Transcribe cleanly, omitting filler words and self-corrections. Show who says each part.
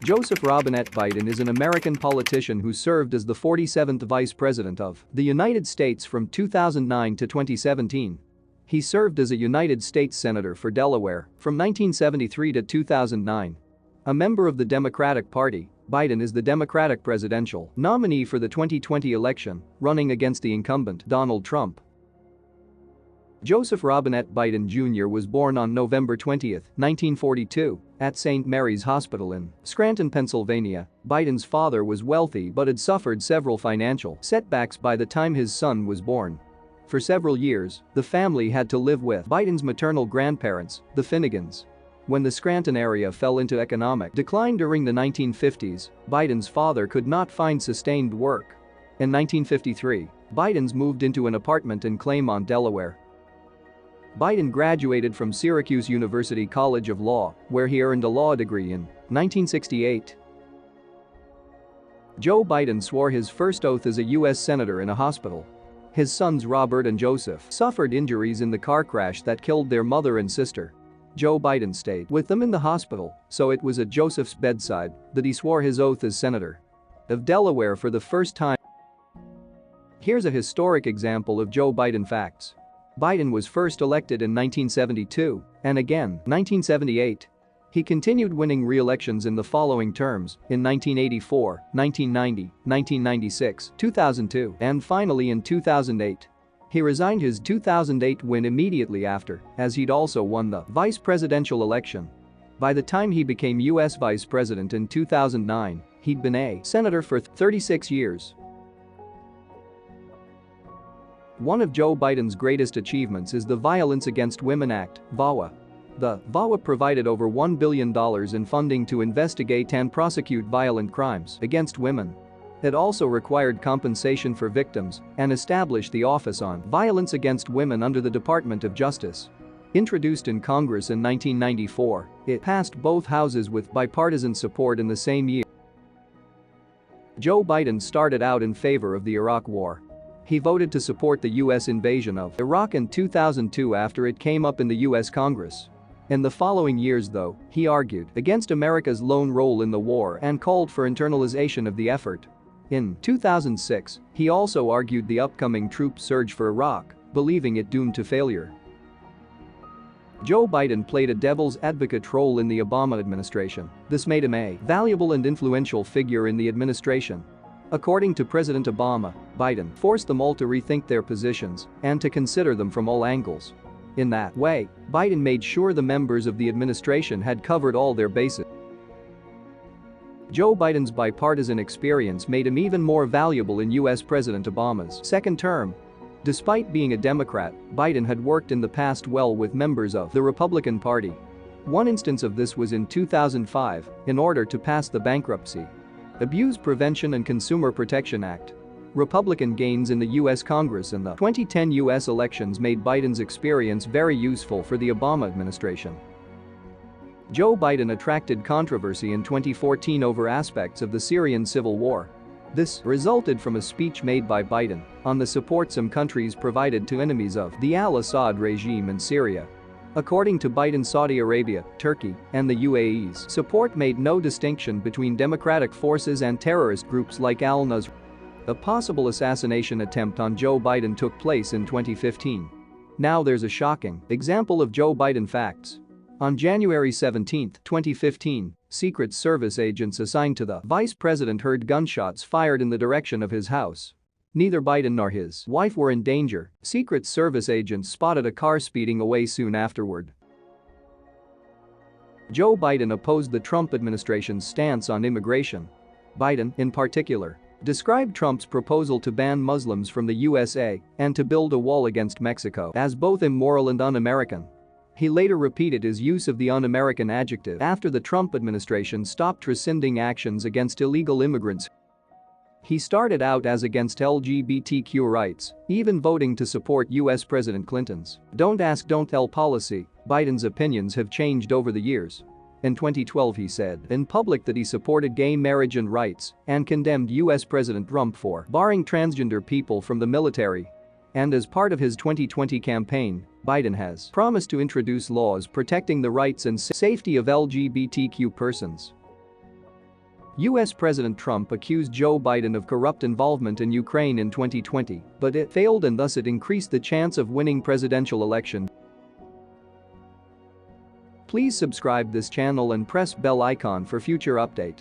Speaker 1: Joseph Robinette Biden is an American politician who served as the 47th Vice President of the United States from 2009 to 2017. He served as a United States Senator for Delaware from 1973 to 2009. A member of the Democratic Party, Biden is the Democratic presidential nominee for the 2020 election, running against the incumbent Donald Trump. Joseph Robinette Biden Jr. was born on November 20, 1942, at St. Mary's Hospital in Scranton, Pennsylvania. Biden's father was wealthy but had suffered several financial setbacks by the time his son was born. For several years, the family had to live with Biden's maternal grandparents, the Finnegans. When the Scranton area fell into economic decline during the 1950s, Biden's father could not find sustained work. In 1953, Biden's moved into an apartment in Claymont, Delaware. Biden graduated from Syracuse University College of Law, where he earned a law degree in 1968. Joe Biden swore his first oath as a U.S. Senator in a hospital. His sons Robert and Joseph suffered injuries in the car crash that killed their mother and sister. Joe Biden stayed with them in the hospital, so it was at Joseph's bedside that he swore his oath as Senator of Delaware for the first time. Here's a historic example of Joe Biden facts. Biden was first elected in 1972 and again 1978. He continued winning re-elections in the following terms in 1984, 1990, 1996, 2002, and finally in 2008. He resigned his 2008 win immediately after, as he'd also won the vice presidential election. By the time he became U.S. Vice President in 2009, he'd been a senator for 36 years. One of Joe Biden's greatest achievements is the Violence Against Women Act, VAWA. The VAWA provided over $1 billion in funding to investigate and prosecute violent crimes against women. It also required compensation for victims and established the Office on Violence Against Women under the Department of Justice. Introduced in Congress in 1994, it passed both houses with bipartisan support in the same year. Joe Biden started out in favor of the Iraq War. He voted to support the U.S. invasion of Iraq in 2002 after it came up in the U.S. Congress. In the following years, though, he argued against America's lone role in the war and called for internalization of the effort. In 2006, he also argued the upcoming troop surge for Iraq, believing it doomed to failure. Joe Biden played a devil's advocate role in the Obama administration. This made him a valuable and influential figure in the administration. According to President Obama, Biden forced them all to rethink their positions and to consider them from all angles. In that way, Biden made sure the members of the administration had covered all their bases. Joe Biden's bipartisan experience made him even more valuable in U.S. President Obama's second term. Despite being a Democrat, Biden had worked in the past well with members of the Republican Party. One instance of this was in 2005, in order to pass the Bankruptcy, Abuse Prevention and Consumer Protection Act. Republican gains in the U.S. Congress in the 2010 U.S. elections made Biden's experience very useful for the Obama administration. Joe Biden attracted controversy in 2014 over aspects of the Syrian civil war. This resulted from a speech made by Biden on the support some countries provided to enemies of the al-Assad regime in Syria. According to Biden, Saudi Arabia, Turkey, and the UAE's support made no distinction between democratic forces and terrorist groups like al-Nusra. A possible assassination attempt on Joe Biden took place in 2015. Now there's a shocking example of Joe Biden facts. On January 17, 2015, Secret Service agents assigned to the vice president heard gunshots fired in the direction of his house. Neither Biden nor his wife were in danger. Secret Service agents spotted a car speeding away soon afterward. Joe Biden opposed the Trump administration's stance on immigration. Biden, in particular, described Trump's proposal to ban Muslims from the USA and to build a wall against Mexico as both immoral and un-American. He later repeated his use of the un-American adjective after the Trump administration stopped rescinding actions against illegal immigrants. He started out as against LGBTQ rights, even voting to support U.S. President Clinton's "Don't Ask, Don't Tell" policy. Biden's opinions have changed over the years. In 2012, he said in public that he supported gay marriage and rights and condemned U.S. President Trump for barring transgender people from the military. And as part of his 2020 campaign, Biden has promised to introduce laws protecting the rights and safety of LGBTQ persons. US President Trump accused Joe Biden of corrupt involvement in Ukraine in 2020, but it failed and thus it increased the chance of winning presidential election. Please subscribe this channel and press bell icon for future update.